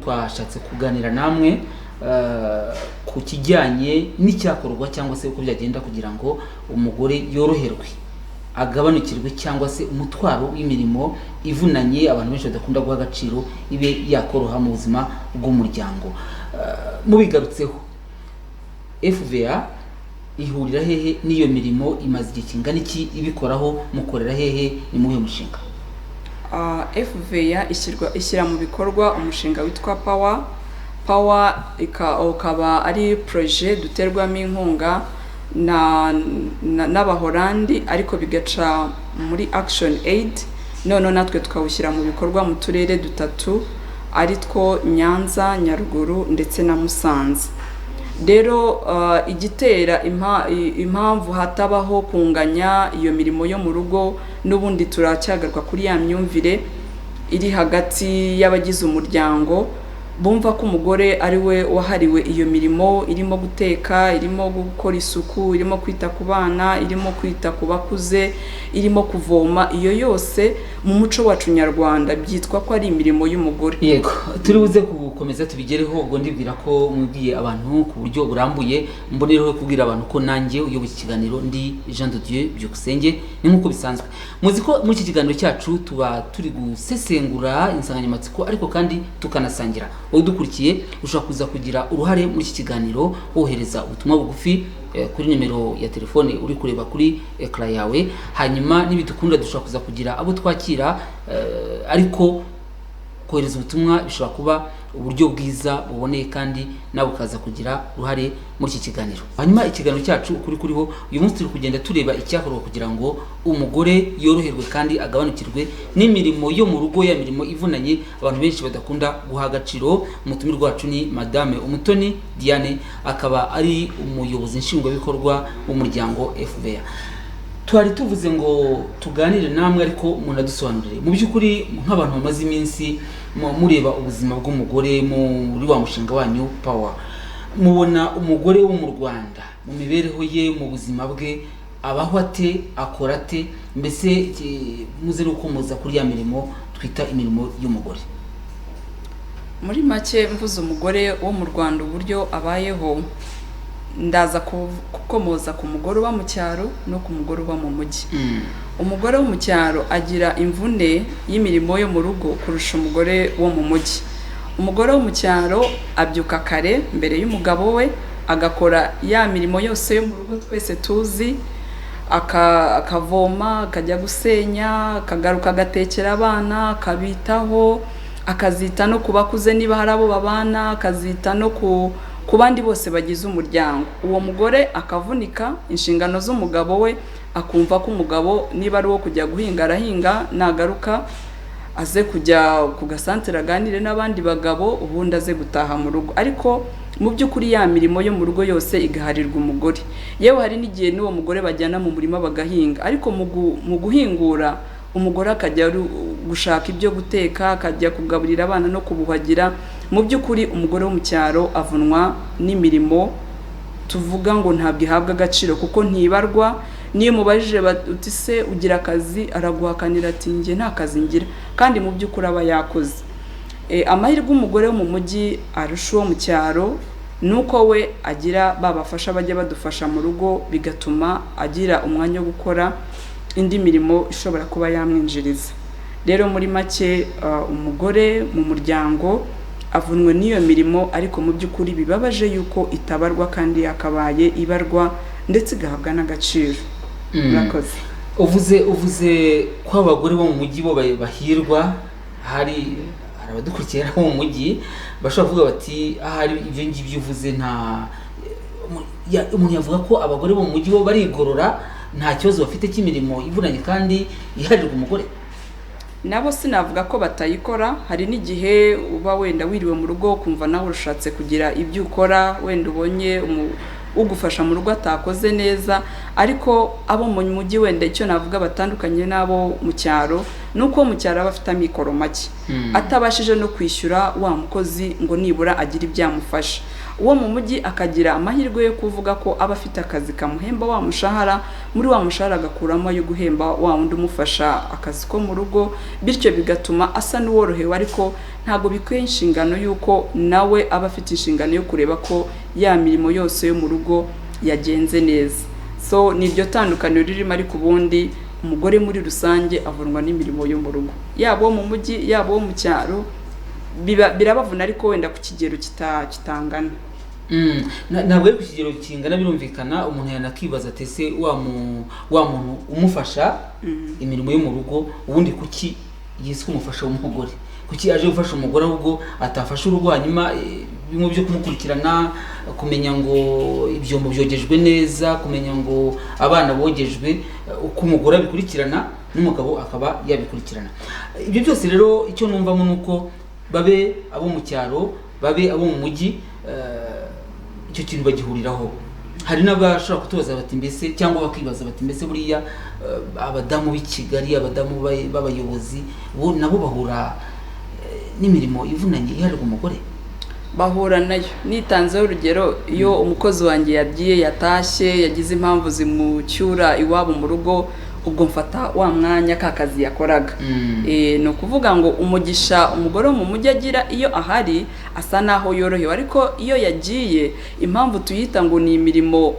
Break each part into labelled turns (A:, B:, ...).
A: twashatse kuganira namwe ku kijyanye n'icyakorwa cyangwa se uko byagenda kugira ngo umugore yoroherwe agabanukirwe cyangwa se umutwaro w'imirimo ivunanye abantu benshi badakunda guha agaciro ibe yakoroha mu buzima bw'umuryango. Mubigarutseho, FVA ihurira hehe n'iyo mirimo, imaze igihe kingana iki ibikoraho, mukorera hehe, ni muhe mushinga?
B: FVA ishyira mu bikorwa umushinga witwa Power ukaba ari projet duterwamo inkunga n'Abahorandi ariko bigaca muri Action Aid, none natwe tukawushyira mu bikorwa mu turere dutatu ari two Nyanza, Nyaruguru ndetse na Musanze. Rero igitera impamvu hatabaho kunganya iyo mirimo yo mu rugo, n'ubundi turacyagaruka kuri ya myumvire iri hagati y'abagize umuryango bumva ko umugore ari we wahariwe iyo mirimo, irimo guteka, irimo gukora isuku, irimo kwita ku bana, irimo kwita ku bakuze, irimo kuvoma. Iyo yose mu muco wacu nyarwanda byitwa ko ari imirimo y'umugore.
A: Yego, turi buze gukomeza tubigereho, ubwo ndibwira ko mubwiye abantu ku buryo burambuye. Mbonereho kubwira abantu ko nanjye uyoboye ikiganiro ndi Jean de Dieu Byukusenge. Ni nkuko bisanzwe muzi ko muri iki kiganiro cyacu tuba turi gusesengura insanganyamatsiko ariko kandi tukanasangira. Udukurikiye ushobora kuza kugira uruhare muri iki kiganiro wohereza ubutumwa bugufi kuri nimero ya telefone uri kureba kuri ekara yawe. Hanyuma nibidukunda dushobora kuza kugira abo twakira, ariko kohereza ubutumwa bishobora kuba uburyo bwiza buboneye kandi nawe ukaza kugira uruhare muri iki kiganiro. Hanyuma ikiganiro cyacu ukuri kuriho uyu munsi turi kugenda tureba icyakorwa kugira ngo umugore yoroherwe kandi agabanukirwe n'imirimo yo mu rugo, ya mirimo ivunanye abantu benshi badakunda guha agaciro. Umutumirwa wacu ni Madame Umutoni Diane, akaba ari umuyobozi nshingwabikorwa w'umuryango FVA. Twari tuvuze ngo tuganire namwe ariko munadusobanurire mu by'ukuri nk'abantu bamaze iminsi mureba ubuzima bw'umugore muri wa mushinga wanyu Power. Mubona umugore wo mu Rwanda mu mibereho ye, mu buzima bwe, abaho ate, akora ate, mbese muze n'ukomoza kuri ya mirimo twita imirimo y'umugore?
B: Muri make mvuze umugore wo mu Rwanda uburyo abayeho, ndaza kukomoza ku mugore uba mu cyaro no ku mugore uba mu mujyi. Umugore wo mu cyaro agira imvune y'imirimo yo mu rugo kurusha umugore wo mu mujyi. Umugore wo mu cyaro abyuka kare mbere y'umugabo we, agakora ya mirimo yose yo mu rugo twese tuzi, akavoma, akajya gusenya, akagaruka agatekera abana, akabitaho, akazita no kubakuze niba hari abo babana, akazita no ku bandi bose bagize umuryango. Uwo mugore akavunika inshingano z'umugabo we, akumva ko umugabo niba ari wo kujya guhinga arahinga, nagaruka aze kujya ku gasantere aganire n'abandi bagabo, ubundi aze gutaha mu rugo. Ariko mu by'ukuri ya mirimo yo mu rugo yose igaharirwa umugore. Yewe hari n'igihe n'uwo mugore bajyana mu murima bagahinga, ariko mu guhingura umugore akajya gushaka ibyo guteka, akajya kugaburira abana no kubuhagira. Mu by'ukuri umugore wo mu cyaro avunwa n'imirimo tuvuga ngo ntabwo ihabwa agaciro kuko ntibarwa. Niyo mubajije uti se ugira akazi, araguhakanira ati njye nta kazi ngira, kandi mu by'ukuri aba yakoze. Amahirwe umugore wo mu mujyi arusha uwo mu cyaro nuko we agira babafasha bajya badufasha mu rugo, bigatuma agira umwanya wo gukora indi mirimo ishobora kuba yamwinjiriza. Rero muri make umugore mu muryango avunwe n'iyo mirimo, ariko mu by'ukuri bibabaje yuko itabarwa kandi yakabaye ibarwa ndetse igahabwa n'agaciro. Murakoze.
A: Uvuze ko abagore bo mu mujyi bo bahirwa, hari abadukurikira bo mu mujyi bashobora kuvuga bati ahari ibyo ngibyo uvuze umuntu yavuga ko abagore bo mu mujyi bo barigorora, nta kibazo bafite cy'imirimo ivunanye kandi iharirwa umugore.
B: Nabo sinavuga ko batayikora. Hari n'igihe uba wenda wiriwe mu rugo kumva nawe urashatse kugira ibyo ukora, wenda ubonye ugufasha mu rugo atakoze neza, ariko abo mu mujyi wenda icyo navuga batandukanye n'abo mu cyaro nuko mu cyaro aba afite amikoro make, atabashije no kwishyura wa mukozi ngo nibura agire ibyamufasha. uwo mu mujyi akagira amahirwe yo kuvuga ko aba afite akazi kamuhemba wa mushahara, muri wa mushahara agakuramo yo guhemba wa wundi umufasha akazi ko mu rugo, bityo bigatuma asa n'uworohewe, ariko ntabwo bikwiye inshingano y'uko nawe aba afite inshingano yo kureba ko ya mirimo yose yo mu rugo yagenze neza. So niryo tandukaniro ririmo, ariko ubundi umugore muri rusange avunwa n'imirimo yo mu rugo, yaba mu mujyi yaba mu cyaro, birabavuna ariko wenda ku kigero kitangana.
A: Ntabwo ari ku kigero kingana, birumvikana. Umuntu yanakibaza ati ese wa muntu umufasha imirimo yo mu rugo, ubundi kuki yiswe umufasha w'umugore? Kuki aje gufasha umugore ahubwo atafasha urugo, hanyuma bimwe byo kumukurikirana, kumenya ngo ibyombo byogejwe neza, kumenya ngo abana bogejwe, uko umugore abikurikirana n'umugabo akaba yabikurikirana. Ibyo byose rero icyo numvamo nuko babe abo mu cyaro babe abo mu mujyi, icyo kintu bagihuriraho. Hari n'abashobora kutubaza bati mbese, cyangwa bakibaza bati mbese buriya abadamu b'i Kigali, abadamu b'abayobozi bo nabo bahura n'imirimo ivunanye iharira umugore?
B: Bahura nayo. Nitanzeho urugero, iyo umukozi wanjye yagiye yatashye, yagize impamvu zimucyura iwabo mu rugo, ubwo mfata wa mwanya ka kazi yakoraga. Ni ukuvuga ngo umugisha umugore wo mu mujyi agira iyo ahari asa naho yorohewe, ariko iyo yagiye, impamvu tuyita ngo ni imirimo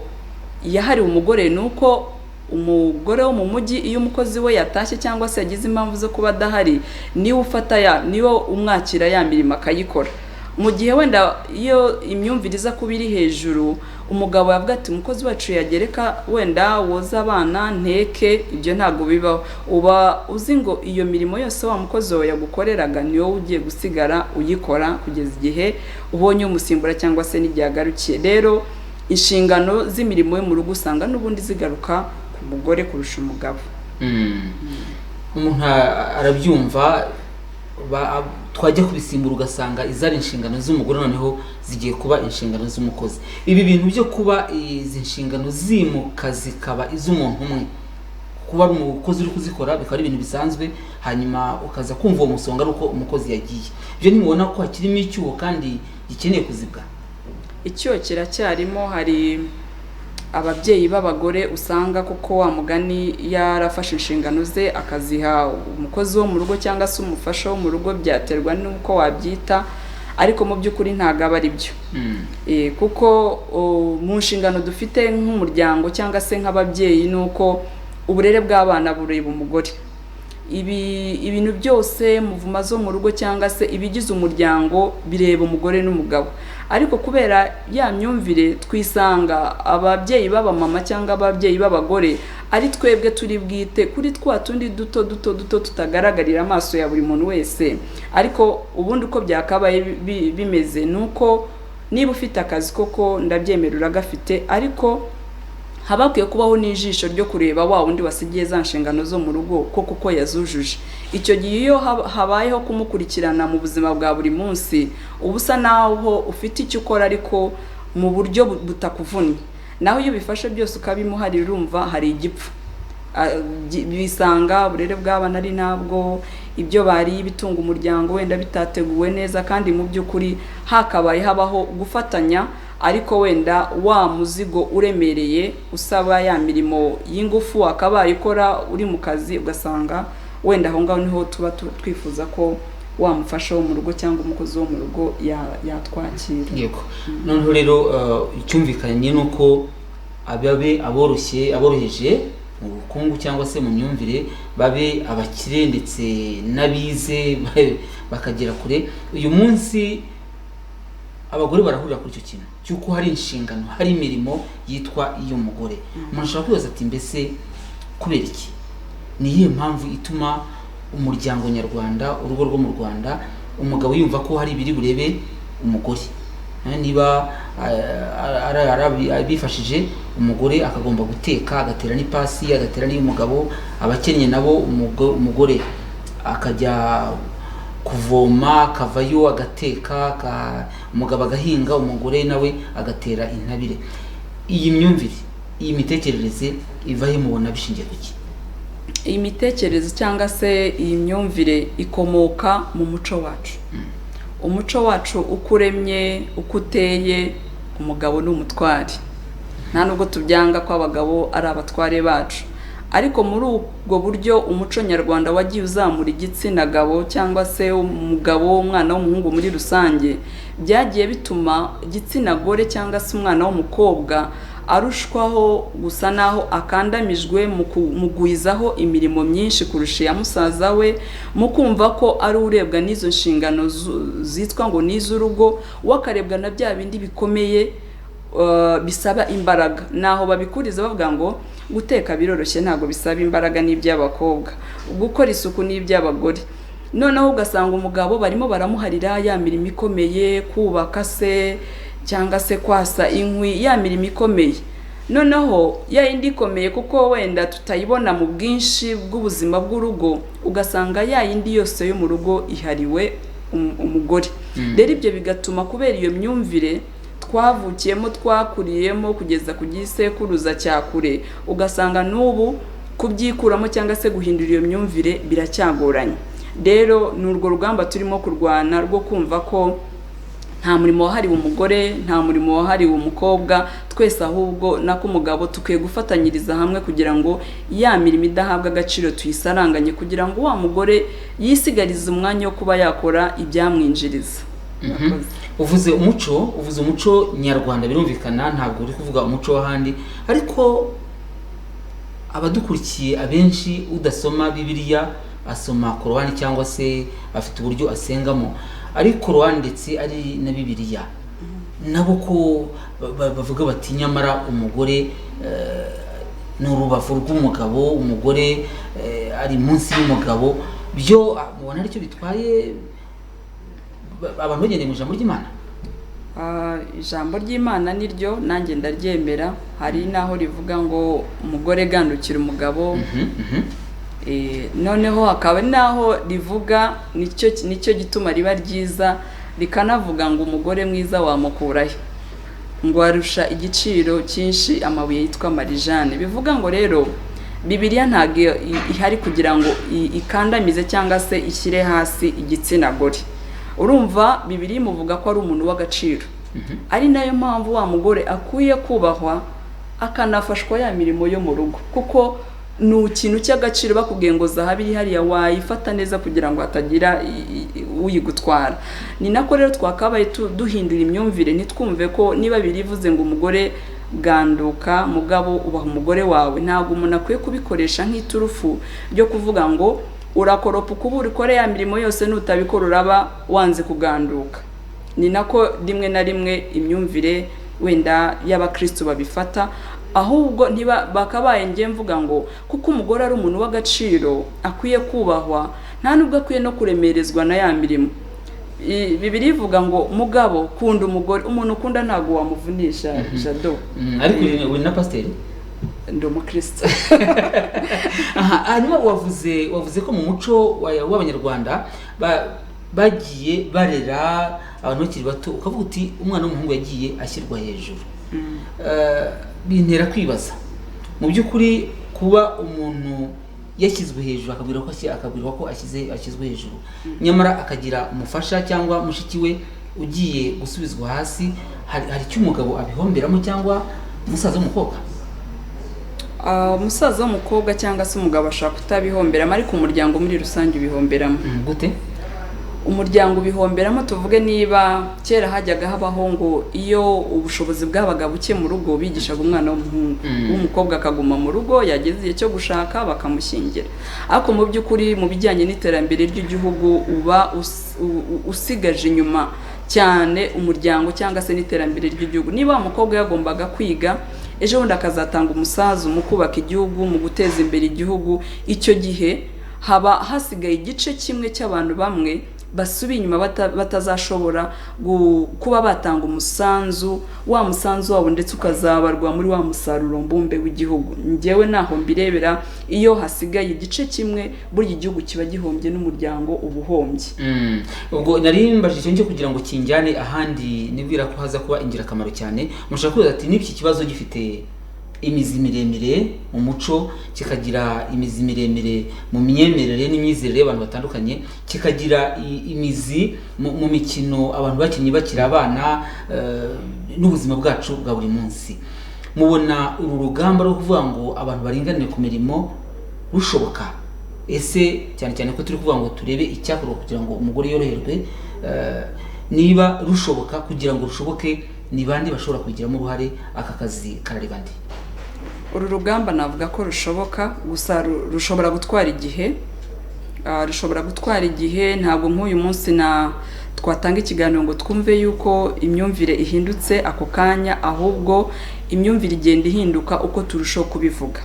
B: yahariwe umugore ni uko umugore wo mu mujyi iyo umukozi we yatashye cyangwa se yagize impamvu zo kuba adahari, niwe ufata niwe umwakira ya mirimo akayikora. Mu gihe wenda iyo imyumvire iza kuba iri hejuru, umugabo yavuga ati umukozi wacu yagereka wenda woza abana nteke, ibyo ntabwo bibaho. Uba uzi ngo iyo mirimo yose wa mukozi wawe yagukoreraga ni wowe ugiye gusigara uyikora kugeza igihe ubonye umusimbura cyangwa se n'igihe agarukiye. Rero inshingano z'imirimo yo mu rugo usanga n'ubundi zigaruka ku mugore kurusha umugabo.
A: Umuntu arabyumva, twajya kubisimbura ugasanga izari inshingano z'umugore noneho zigiye kuba inshingano z'umukozi. Ibi bintu byo kuba izi nshingano zimuka zikaba iz'umuntu umwe, kuba ari umukozi uri kuzikora bikaba ari ibintu bisanzwe, hanyuma ukaza kumva uwo musonga ari uko umukozi yagiye. Ibyo nimubona ko hakirimo icyuho kandi gikeneye kuzibwa?
B: Icyuho kiracyarimo. Hari ababyeyi b'abagore usanga kuko wa mugani yarafashe inshingano ze akaziha umukozi wo mu rugo cyangwa se umufasha wo mu rugo, byaterwa n'uko wabyita, ariko mu by'ukuri ntabwo aba ari byo. Kuko mu nshingano dufite nk'umuryango cyangwa se nk'ababyeyi ni uko uburere bw'abana bureba umugore. Ibintu byose muvuma zo mu rugo cyangwa se ibigize umuryango bireba umugore n'umugabo, ariko kubera ya myumvire twisanga ababyeyi b'abamama cyangwa ababyeyi b'abagore ari twebwe turi bwite kuri twa tundi duto tutagaragarira amaso ya buri muntu wese. Ariko ubundi uko byakabaye bimeze nuko niba ufite akazi koko ndabyemerera gafite, ariko habakwiye kubaho n'ijisho ryo kureba wa wundi wasigiye za nshingano zo mu rugo kuko yazujuje. Icyo gihe iyo habayeho kumukurikirana mu buzima bwa buri munsi, ubusa naho ufite icyo ukora ariko mu buryo butakuvunnye. Naho iyo bifashe byose ukabimuharira, urumva hari igipfu. Bisanga uburere bw'abana ari nabwo, ibyo bari bitunga umuryango wenda bitateguwe neza, kandi mu by'ukuri hakabaye habaho gufatanya, ariko wenda wa muzigo uremereye usaba ya mirimo y'ingufu akabaye ikora uri mu kazi, ugasanga wenda aho ngaho niho tuba twifuza ko wamufasha wo mu rugo cyangwa umukozi wo mu rugo yatwakira.
A: Yego. Noneho rero icyumvikanye ni uko ababe aboroheje mu bukungu cyangwa se mu myumvire, babe abakire ndetse n'abize bakagera kure. Uyu munsi abagore barahurira kuri icyo kintu cyuko hari inshingano, hari imirimo yitwa iy'umugore. Umuntu ashobora kwibaza ati mbese kubera iki? Ni iyihe mpamvu ituma umuryango nyarwanda, urugo rwo mu Rwanda, umugabo yumva ko hari ibiri burebe umugore? Niba bifashije umugore akagomba guteka, agatera n'ipasi, agatera n'iy'umugabo, abakennye nabo umugore akajya kuvoma, akavayo agateka, umugabo agahinga, umugore nawe agatera intabire. Iyi myumvire, iyi mitekerereze ivahe mubona bishingiye kuki?
B: Iyi mitekerereze cyangwa se iyi myumvire ikomoka mu muco wacu. umuco wacu uko uremye uko uteye, umugabo ni umutware. Nta nubwo tubyanga ko abagabo ari abatware bacu, ariko muri ubwo buryo umuco nyarwanda wagiye uzamura igitsina gabo cyangwa se umugabo, umwana w'umuhungu muri rusange, byagiye bituma igitsina gore cyangwa se umwana w'umukobwa arushwaho gusa naho akandamijwe mu guhizaho imirimo myinshi kurusha iya musaza we, mu kumva ko ari urebwa n'izo nshingano zitwa ngo n'iz'urugo, wakarebwa na bya bindi bikomeye bisaba imbaraga. Naho babikuriza bavuga ngo guteka biroroshye ntabwo bisaba imbaraga, n'iby'abakobwa, gukora isuku n'iby'abagore. Noneho ugasanga umugabo barimo baramuharira ya mirimo ikomeye, kubaka se cyangwa se kwasa inkwi, ya mirimo ikomeye. Noneho ya yindi ikomeye kuko wenda tutayibona mu bwinshi bw'ubuzima bw'urugo, ugasanga ya yindi yose yo mu rugo ihariwe umugore. Rero ibyo bigatuma kubera iyo myumvire twavukiyemo twakuriyemo kugeza ku gisekuruza cya kure, ugasanga n'ubu kubyikuramo cyangwa se guhindura iyo myumvire biracyagoranye. Rero ni urwo rugamba turimo kurwana rwo kumva ko nta murimo wahariwe umugore, nta murimo wahariwe umukobwa, twese ahubwo nako umugabo tukwiye gufatanyiriza hamwe kugira ngo ya mirimo idahabwa agaciro tuyisaranganye, kugira ngo wa mugore yisigarize umwanya wo kuba yakora ibyamwinjiriza.
A: Uvuze umuco nyarwanda, birumvikana ntabwo uri kuvuga umuco w'ahandi, ariko abadukurikiye abenshi udasoma Bibiliya asoma Korowani cyangwa se afite uburyo asengamo, ari Korowani ndetse ari na Bibiliya, nabo ko bavuga bati nyamara umugore ni urubavu rw'umugabo, umugore ari munsi y'umugabo. Byo mubona aricyo bitwaye abantu bagendeye mu ijambo ry'Imana?
B: Ijambo ry'Imana niryo nanjye ndaryemera. Hari naho rivuga ngo umugore gandukira umugabo, noneho hakaba naho rivuga nicyo gituma riba ryiza, rikanavuga ngo umugore mwiza wamukurahe, ngo arusha igiciro cyinshi amabuye yitwa marijane. Bivuga ngo rero Bibiliya ntabwo ihari kugira ngo ikandamize cyangwa se ishyire hasi igitsina gore. Urumva Bibiliya imuvuga ko ari umuntu w'agaciro, ari nayo mpamvu wa mugore akwiye kubahwa akanafashwa ya mirimo yo mu rugo, kuko ni ikintu cy'agaciro. Bakubwiye ngo zahabu iri hariya wayifata neza kugira ngo hatagira uyigutwara. Ni nako rero twakabaye duhindura imyumvire, ntitwumve ko niba birivuze ngo umugore ganduka mugabo ubaha umugore wawe, ntabwo umuntu akwiye kubikoresha nk'iturufu ryo kuvuga ngo urakoropa ukubura ukore ya mirimo yose, nutabikora uraba wanze kuganduka. Ni nako rimwe na rimwe imyumvire wenda y'abakristo babifata, ahubwo bakabaye ngiye mvuga ngo kuko umugore ari umuntu w'agaciro akwiye kubahwa, nta nubwo akwiye no kuremerezwa na ya mirimo. Bibiliya ivuga ngo mugabo kunda umugore, umuntu ukunda ntabwo wamuvunisha jado.
A: Ariko uri na pasiteri?
B: Ndi umukristo.
A: Hanyuma wavuze ko mu muco w'abanyarwanda bagiye barera abantu bakiri bato, ukavuga uti umwana w'umuhungu yagiye ashyirwa hejuru. Bintera kwibaza mu by'ukuri kuba umuntu yashyizwe hejuru akabwirwa ko ashyizwe hejuru, nyamara akagira umufasha cyangwa mushiki we ugiye gusubizwa hasi, hari icyo umugabo abihomberamo cyangwa umusaza w'umukobwa?
B: Umusaza w'umukobwa cyangwa se umugabo ashaka kutabihomberamo, ariko umuryango muri rusange ubihomberamo.
A: Gute?
B: Umuryango ubihomberamo, tuvuge niba kera hajyaga habaho ngo iyo ubushobozi bwabaga buke mu rugo bigishaga umwana w'umuhungu, w'umukobwa akaguma mu rugo, yageze igihe cyo gushaka bakamushyingira. Ariko mu by'ukuri mu bijyanye n'iterambere ry'igihugu uba usigaje inyuma cyane umuryango cyangwa se n'iterambere ry'igihugu. Niba umukobwa yagombaga kwiga, ejo bundi akazatanga umusaza mu kubaka igihugu, mu guteza imbere igihugu, icyo gihe haba hasigaye igice kimwe cy'abantu bamwe basubiye inyuma batazashobora kuba batanga umusanzu, wa musanzu wabo ndetse ukazabarwa muri wa musaruro mbumbe w'igihugu. Njyewe naho mbirebera, iyo hasigaye igice kimwe burya igihugu kiba gihombye n'umuryango uba uhombye.
A: Ubwo nari mbajije cyo kugira ngo kinjyane ahandi, nibwira ko haza kuba ingirakamaro cyane. Mushaka kuvuga ati n'iki kibazo gifite imizi miremire mu muco, kikagira imizi miremire mu myemerere n'imyizerere y'abantu batandukanye, kikagira imizi mu mikino abantu bakinnye bakiri abana, n'ubuzima bwacu bwa buri munsi. Mubona uru rugamba rwo kuvuga ngo abantu baringanire ku mirimo rushoboka? Ese cyane cyane ko turi kuvuga ngo turebe icyakorwa kugira ngo umugore yoroherwe, niba rushoboka, kugira ngo rushoboke ni bande bashobora kubigiramo uruhare, aka kazi karari bande?
B: Uru rugamba navuga ko rushoboka, gusa rushobora gutwara igihe, ntabwo nk'uyu munsi twatanga ikiganiro ngo twumve yuko imyumvire ihindutse ako kanya, ahubwo imyumvire igenda ihinduka uko turushaho kubivuga.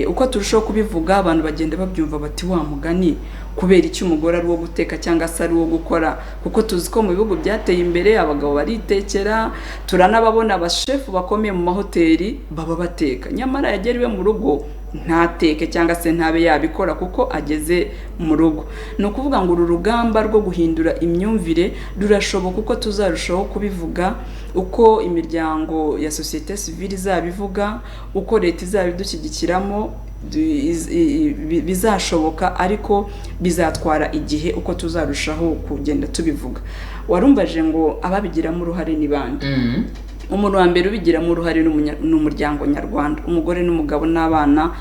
B: Uko turushaho kubivuga abantu bagenda babyumva bati wa mugani, kubera iki umugore ari uwo guteka cyangwa se ari uwo gukora, kuko tuzi ko mu bihugu byateye imbere abagabo baritekera, turanababona abashefu bakomeye mu mahoteli baba bateka, nyamara yagera iwe mu rugo ntateke cyangwa se ntabe yabikora kuko ageze mu rugo. Ni ukuvuga ngo uru rugamba rwo guhindura imyumvire rurashoboka uko tuzarushaho kubivuga, uko imiryango ya sosiyete sivile izabivuga, uko leta izabidushyigikiramo, bizashoboka, ariko bizatwara igihe uko tuzarushaho kugenda tubivuga. Warumbaje ngo ababigiramo uruhare ni bande? Umuntu wa mbere ubigiramo uruhare ni umuryango nyarwanda, umugore n'umugabo n'abana,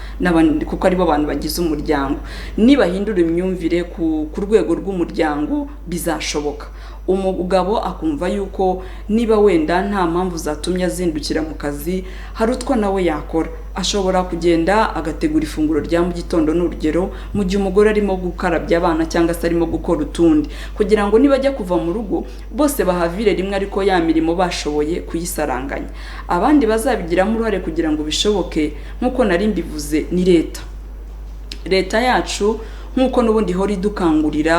B: kuko aribo bantu bagize umuryango. Nibahindura imyumvire ku rwego rw'umuryango bizashoboka. Umugabo akumva yuko niba wenda nta mpamvu zatumye azindukira mu kazi, hari utwo nawe yakora, ashobora kugenda agategura ifunguro rya mu gitondo n'urugero, mu gihe umugore arimo gukarabya abana cyangwa se arimo gukora utundi, kugira ngo nibajya kuva mu rugo bose bahavire rimwe, ariko ya mirimo bashoboye kuyisaranganya. Abandi bazabigiramo uruhare kugira ngo bishoboke, nk'uko nari mbivuze, ni leta yacu, nk'uko n'ubundi ihora idukangurira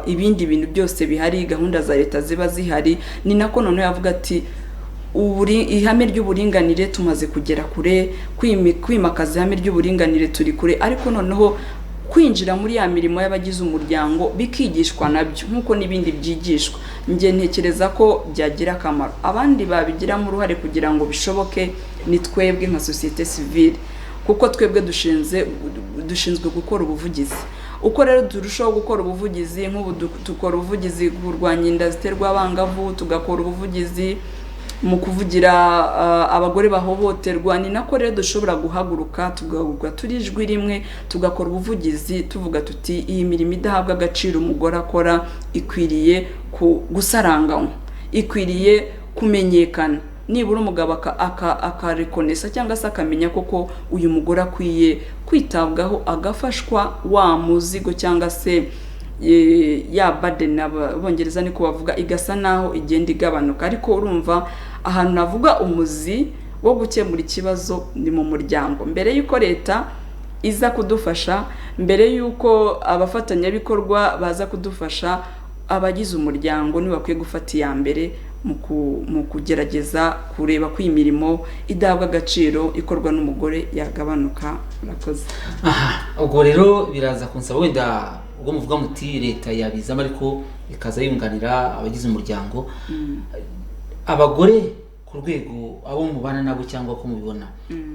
B: ibindi bintu byose bihari, gahunda za leta ziba zihari, ni nako none yavuga ati ihame ry'uburinganire tumaze kugera kure, kwimakaza ihame ry'uburinganire turi kure, ariko noneho kwinjira muri ya mirimo y'abagize umuryango bikigishwa nabyo nk'uko n'ibindi byigishwa. Njye ntekereza ko byagira akamaro. Abandi babigiramo uruhare kugira ngo bishoboke ni twebwe nka sosiyete sivile, kuko twebwe dushinzwe gukora ubuvugizi. Uko rero turushaho gukora ubuvugizi, nk'ubu dukora ubuvugizi kurwanya inda ziterwa abangavu, tugakora ubuvugizi mu kuvugira abagore bahohoterwa, ni nako rero dushobora guhaguruka turi ijwi rimwe, tugakora ubuvugizi tuvuga tuti iyi mirimo idahabwa agaciro umugore akora ikwiriye gusaranganywa, ikwiriye kumenyekana. Nibura umugabo akarekonesa cyangwa se akamenya koko uyu mugore akwiye kwitabwaho, agafashwa wa muzigo cyangwa se ya burden abongereza niko bavuga, igasa naho igenda igabanuka. Ariko urumva ahantu navuga umuzi wo gukemura ikibazo ni mu muryango. Mbere yuko leta iza kudufasha, mbere yuko abafatanyabikorwa baza kudufasha, abagize umuryango ni bakwiye gufata iya mbere mu kugerageza kureba ko imirimo idahabwa agaciro ikorwa n'umugore yagabanuka. Murakoze.
A: Ubwo rero biraza kunsaba wenda ubwo muvuga muti leta yabizamo ariko ikaza yunganira abagize umuryango, abagore ku rwego abo mubana nabo cyangwa ko mubibona,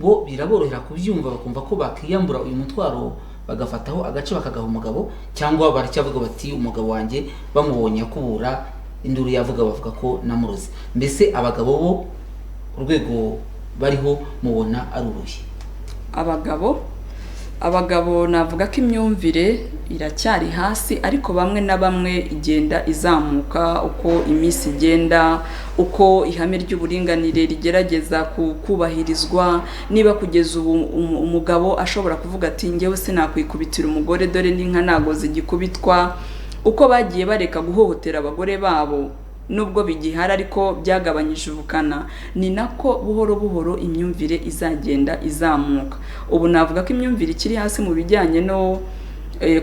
A: bo biraborohera kubyumva bakumva ko bakiyambura uyu mutwaro bagafataho agace bakagaha umugabo, cyangwa baracyavuga bati umugabo wanjye bamubonye akubura induru yavuga bavuga ko namuroze? Mbese abagabo bo urwego bariho mubona ari uruhe?
B: Abagabo navuga ko imyumvire iracyari hasi, ariko bamwe na bamwe igenda izamuka uko iminsi igenda, uko ihame ry'uburinganire rigerageza kubahirizwa. Niba kugeza ubu umugabo ashobora kuvuga ati njyewe sinakwikubitira umugore, dore n'inka ntago zigikubitwa, uko bagiye bareka guhohotera abagore babo, nubwo bigihari ariko byagabanyije ubukana, ni nako buhoro buhoro imyumvire izagenda izamuka. Ubu navuga ko imyumvire ikiri hasi mu bijyanye no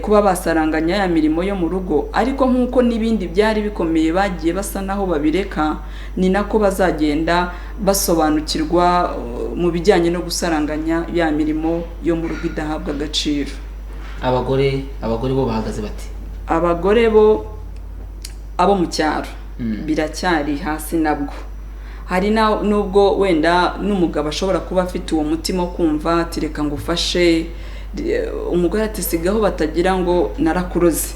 B: kuba basaranganya ya mirimo yo mu rugo, ariko nk'uko n'ibindi byari bikomeye bagiye basa naho babireka, ni nako bazagenda basobanukirwa mu bijyanye no gusaranganya ya mirimo yo mu rugo idahabwa agaciro.
A: Abagore bo bahagaze bati?
B: Abagore bo abo mu cyaro biracyari hasi nabwo. hari nubwo wenda n'umugabo ashobora kuba afite uwo mutima wo kumva ati reka ngufashe, umugore ati sigaho batagira ngo narakuroze.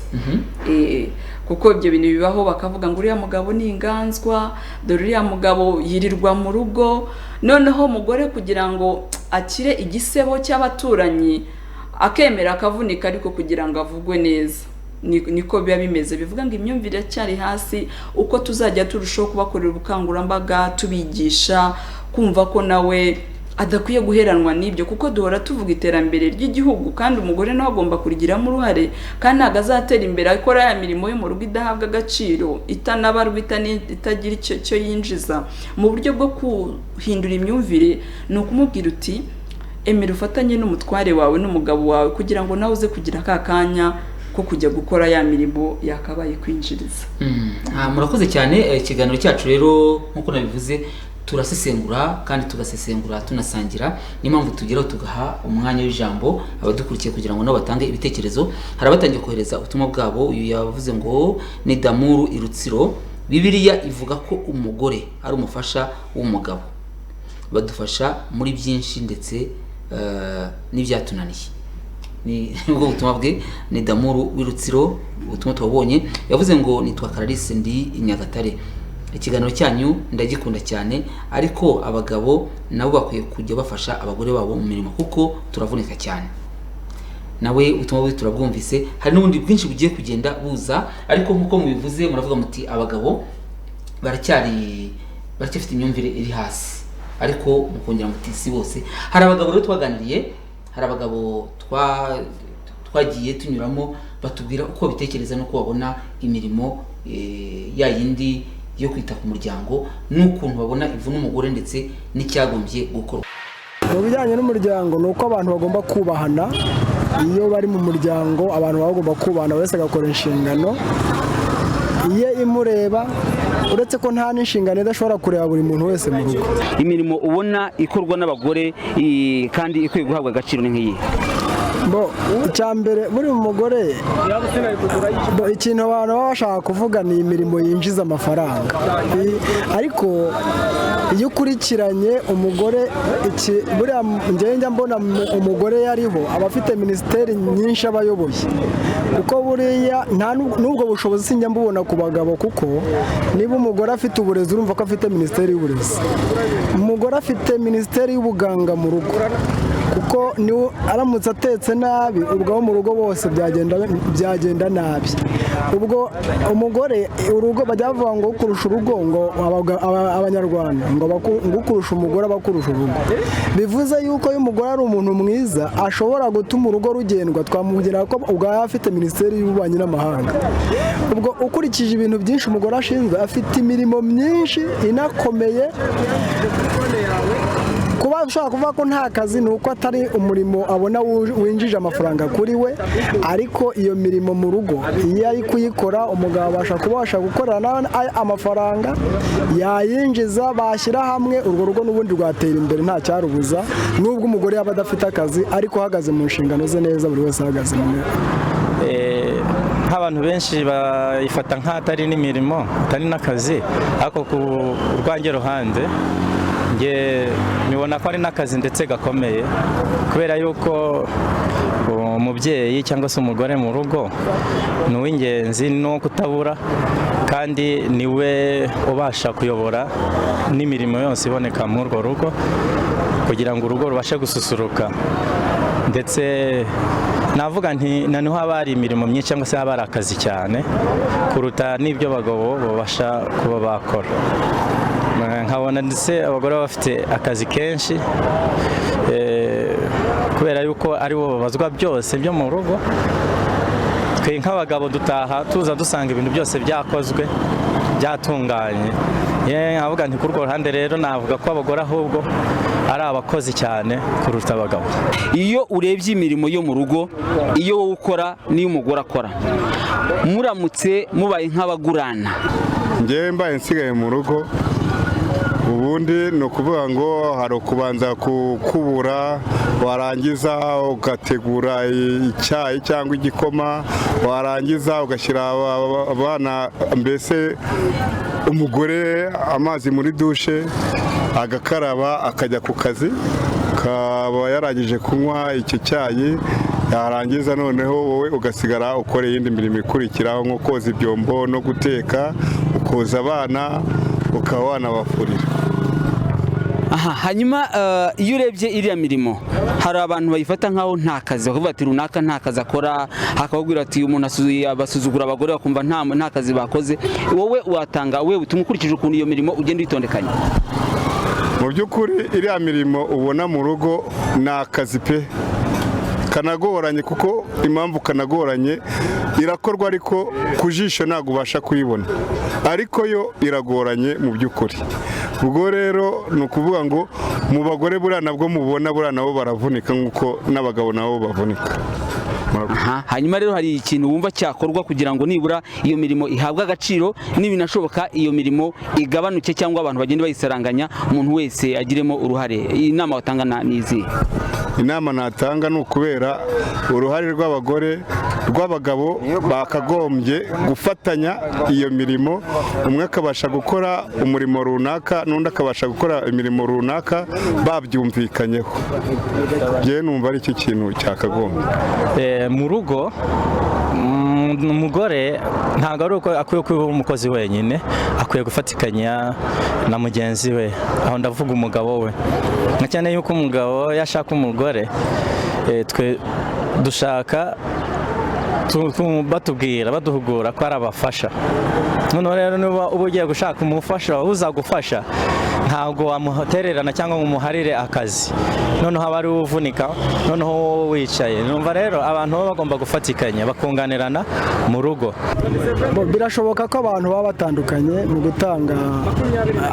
B: Kuko ibyo bintu bibaho, bakavuga ngo uriya mugabo ni inganzwa, dore uriya mugabo yirirwa mu rugo. Noneho umugore kugira ngo akire igisebo cy'abaturanyi akemera akavunika, ariko kugira ngo avugwe neza niko biba bimeze. Bivuga ngo imyumvire cyari hasi, uko tuzajya turushaho kubakorera ubukangurambaga tubigisha kumva ko nawe adakwiye guheranwa n'ibyo, kuko duhora tuvuga iterambere ry'igihugu, kandi umugore nawe agomba kurigiramo uruhare, kandi ntabwo azatera imbere akora ya mirimo yo mu rugo idahabwa agaciro, itanabarwa, itagira icyo yinjiza. Mu buryo bwo guhindura imyumvire ni ukumubwira uti emera ufatanye n'umutware wawe n'umugabo wawe kugira ngo nawe uze kugira ka kanya ko kujya gukora ya mirimo yakabaye kwinjiriza.
A: Murakoze cyane. Ikiganiro cyacu rero nk'uko nabivuze turasesengura kandi tugasesengura tunasangira, niyo mpamvu tugeraho tugaha umwanya w'ijambo abadukurikiye kugira ngo nabo batange ibitekerezo. Hari abatangiye kohereza ubutumwa bwabo. Uyu yavuze ngo ni Damuru i Rutsiro, Bibiliya ivuga ko umugore ari umufasha w'umugabo, badufasha muri byinshi ndetse n'ibyatunaniye. Ni ubwo butumwa bwe, ni Damuru w'i Rutsiro, ubutumwa twabonye. Yavuze ngo nitwa Clarisse ndi i Nyagatare, ikiganiro cyanyu ndagikunda cyane, ariko abagabo nabo bakwiye kujya bafasha abagore babo mu mirimo kuko turavunika cyane. Nawe ubutumwa bwe turabwumvise. Hari n'ubundi bwinshi bugiye kugenda buza, ariko nk'uko mubivuze muravuga muti abagabo baracyafite imyumvire iri hasi, ariko mukongera muti si bose. Hari abagabo rero twaganiriye, hari abagabo twagiye tunyuramo batubwira uko bitekereza n'uko babona imirimo ya yindi yo kwita ku muryango, n'ukuntu babona ivuna umugore ndetse n'icyagombye gukorwa.
C: Mu bijyanye n'umuryango ni uko abantu bagomba kubahana. Iyo bari mu muryango abantu bagomba kubahana, wese agakora inshingano iye imureba, uretse ko nta n'inshingano idashobora kureba buri muntu wese mu rugo.
A: Imirimo ubona ikorwa n'abagore kandi ikwiye guhabwa agaciro ni nk'iyi?
C: Icyambere buri mugore, ikintu abantu baba bashaka kuvuga ni imirimo yinjiza amafaranga, ariko iyo ukurikiranye umugore, buriya njya mbona umugore yariho aba afite minisiteri nyinshi aba ayoboye, kuko buriya nta n'ubwo bushobozi sinjya mbubona ku bagabo, kuko niba umugore afite uburezi urumva ko afite minisiteri y'uburezi, umugore afite minisiteri y'ubuganga mu rugo, kuko aramutse atetse nabi ubwo abo mu rugo bose byagenda nabi. Ubwo umugore urugo bajya bavuga ngo ukurusha urugo, ngo abanyarwanda ngo ukurusha umugore abakurusha urugo. Bivuze yuko iyo umugore ari umuntu mwiza ashobora gutuma urugo rugendwa, twamubwira ko ubwo afite minisiteri y'ububanyi n'amahanga. Ubwo ukurikije ibintu byinshi umugore ashinzwe, afite imirimo myinshi inakomeye. Kuba ushobora kuvuga ko nta kazi ni uko atari umurimo abona winjije amafaranga kuri we, ariko iyo mirimo mu rugo iyo ari kuyikora umugabo abasha gukorana amafaranga yayinjiza, bashyira hamwe urwo rugo n'ubundi rwatera imbere nta cyarubuza, nubwo umugore yaba adafite akazi ariko ahagaze mu nshingano ze neza, buri wese ahagaze mu ntego.
D: Nk'abantu benshi bayifata nk'atari n'imirimo, atari n'akazi, ariko ku rwanjye ruhande nibona ko ari n'akazi ndetse gakomeye, kubera yuko umubyeyi cyangwa se umugore mu rugo ni uw'ingenzi, no kutabura, kandi niwe ubasha kuyobora n'imirimo yose iboneka muri urwo rugo kugira ngo urugo rubashe gususuruka. Ndetse navuga nti noneho haba hari imirimo myinshi cyangwa se haba hari akazi cyane kuruta n'ibyo abagabo babasha kuba bakora. Nkabona ndetse abagore bafite akazi kenshi kubera yuko aribo babazwa byose byo mu rugo. Twe nk'abagabo dutaha tuza dusanga ibintu byose byakozwe byatunganye. Nkavuga nti kuri urwo ruhande rero navuga ko abagore ahubwo ari abakozi cyane kuruta abagabo.
A: Iyo urebye imirimo yo mu rugo, iyo wowe ukora n'iyo umugore akora, muramutse mubaye nk'abagurana,
E: njyewe mbaye nsigaye mu rugo, ubundi ni ukuvuga ngo hari ukubanza kukubura, warangiza ugategura icyayi cyangwa igikoma, warangiza ugashyira abana mbese umugore amazi muri dushe agakaraba akajya ku kazi, akaba yarangije kunywa icyo cyayi, yarangiza noneho wowe ugasigara ukora iyindi mirimo ikurikiraho nko koza ibyombo no guteka, ukoza abana, ukaba wanabafurira.
A: Aha, hanyuma iyo urebye iriya mirimo hari abantu bayifata nkaho nta kazi, bakavuga ati runaka nta kazi akora, hakababwira ati umuntu basuzugura abagore bakumva nta kazi bakoze. Wowe watanga ubutumwa ukurikije ukuntu iyo mirimo ugenda uyitondekanya?
E: Mu by'ukuri iriya mirimo ubona mu rugo ni akazi pe, kanagoranye, kuko impamvu kanagoranye irakorwa ariko ku jisho ntabwo ubasha kuyibona, ariko yo iragoranye mu by'ukuri. Ubwo rero ni ukuvuga ngo mu bagore buriya nabwo mubona buriya nabo baravunika nk'uko n'abagabo nabo bavunika.
A: Hanyuma rero hari ikintu wumva cyakorwa kugira ngo nibura iyo mirimo ihabwe agaciro, n'ibinashoboka iyo mirimo igabanuke cyangwa abantu bagende bayisaranganya, umuntu wese agiremo uruhare? Inama watanga ni izihe?
E: Inama natanga ni ukubera uruhare rw'abagore, rw'abagabo bakagombye gufatanya iyo mirimo, umwe akabasha gukora umurimo runaka n'undi akabasha gukora imirimo runaka babyumvikanyeho. Njyewe numva ari cyo kintu cyakagombye.
D: Mu rugo umugore ntabwo ari uko akwiye kuba umukozi wenyine, akwiye gufatikanya na mugenzi we, aho ndavuga umugabo we. nka cyane yuko umugabo yashaka umugore, twe dushaka batubwira baduhugura ko ari abafasha. Noneho rero niba uba ugiye gushaka umufasha uzagufasha, ntabwo wamutererana cyangwa ngo umuharire akazi, noneho aba ari uvunika, noneho wowe wicaye. Numva rero abantu baba bagomba gufatikanya bakunganirana mu rugo.
C: Birashoboka ko abantu baba batandukanye mu gutanga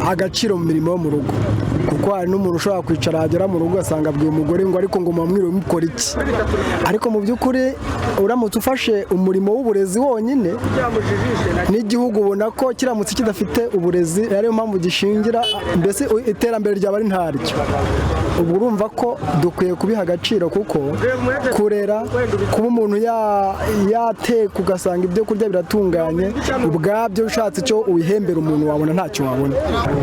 C: agaciro mu mirimo yo mu rugo, kuko hari n'umuntu ushobora kwicara yagera mu rugo asanga abwiye umugore ngo ariko ngo mwamwiriwe mukora iki, ariko mu by'ukuri uramutse ufashe umurimo w'uburezi wonyine n'igihugu ubona ko kiramutse kidafite uburezi, ariyo mpamvu gishingira, mbese iterambere ryaba ari ntaryo. Ubwo urumva ko dukwiye kubiha agaciro, kuko kurera, kuba umuntu yateka ugasanga ibyo kurya biratunganye, ubwabyo ushatse icyo ubihembera umuntu wabona ntacyo wabona.